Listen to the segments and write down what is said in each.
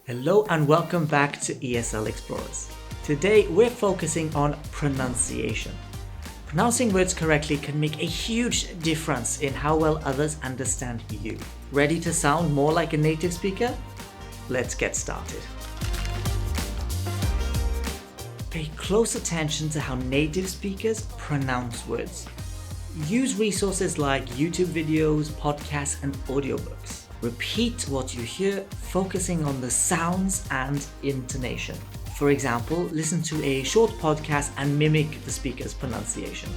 Hello and welcome back to ESL Explorers. Today we're focusing on pronunciation. Pronouncing words correctly can make a huge difference in how well others understand you. Ready to sound more like a native speaker? Let's get started. Pay close attention to how native speakers pronounce words. Use resources like YouTube videos, podcasts, and audiobooks. Repeat what you hear, focusing on the sounds and intonation. For example, listen to a short podcast and mimic the speaker's pronunciation.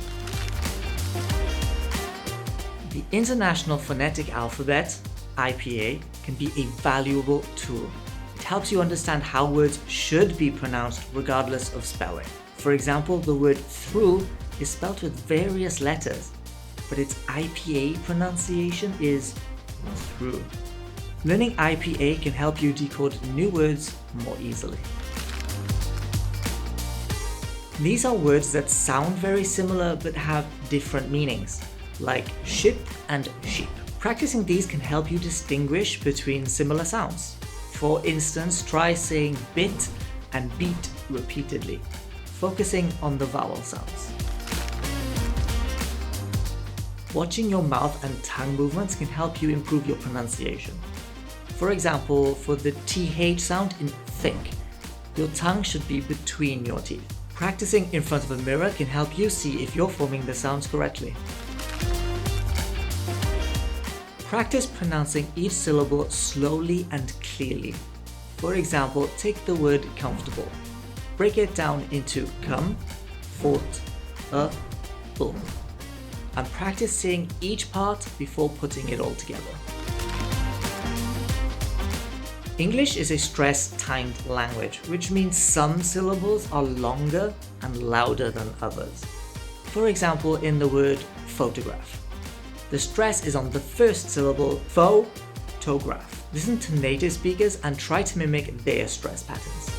The International Phonetic Alphabet, IPA, can be a valuable tool. It helps you understand how words should be pronounced regardless of spelling. For example, the word through is spelled with various letters, but its IPA pronunciation is through. Learning IPA can help you decode new words more easily. These are words that sound very similar but have different meanings, like ship and sheep. Practicing these can help you distinguish between similar sounds. For instance, try saying bit and beat repeatedly, focusing on the vowel sounds. Watching your mouth and tongue movements can help you improve your pronunciation. For example, for the TH sound in think, your tongue should be between your teeth. Practicing in front of a mirror can help you see if you're forming the sounds correctly. Practice pronouncing each syllable slowly and clearly. For example, take the word comfortable. Break it down into come, fort, bull. And practice saying each part before putting it all together. English is a stress-timed language, which means some syllables are longer and louder than others. For example, in the word photograph, the stress is on the first syllable, photograph. Listen to native speakers and try to mimic their stress patterns.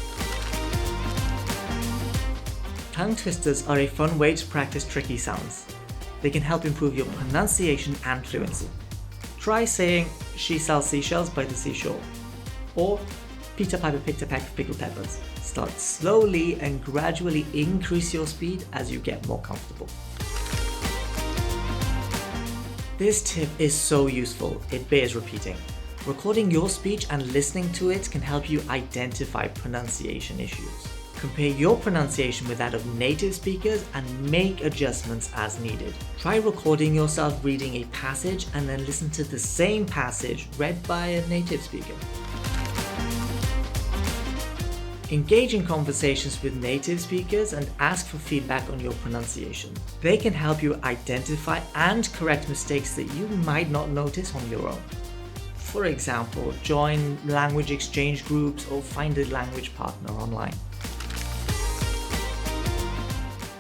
Tongue twisters are a fun way to practice tricky sounds. They can help improve your pronunciation and fluency. Try saying, she sells seashells by the seashore, or Peter Piper picked a peck of pickled peppers. Start slowly and gradually increase your speed as you get more comfortable. This tip is so useful, it bears repeating. Recording your speech and listening to it can help you identify pronunciation issues. Compare your pronunciation with that of native speakers and make adjustments as needed. Try recording yourself reading a passage and then listen to the same passage read by a native speaker. Engage in conversations with native speakers and ask for feedback on your pronunciation. They can help you identify and correct mistakes that you might not notice on your own. For example, join language exchange groups or find a language partner online.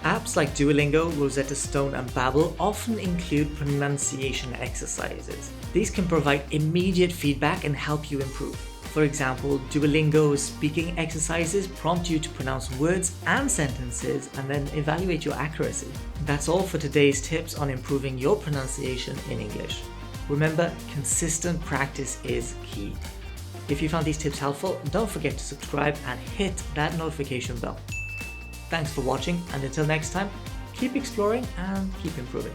Apps like Duolingo, Rosetta Stone, and Babbel often include pronunciation exercises. These can provide immediate feedback and help you improve. For example, Duolingo's speaking exercises prompt you to pronounce words and sentences and then evaluate your accuracy. That's all for today's tips on improving your pronunciation in English. Remember, consistent practice is key. If you found these tips helpful, don't forget to subscribe and hit that notification bell. Thanks for watching, and until next time, keep exploring and keep improving.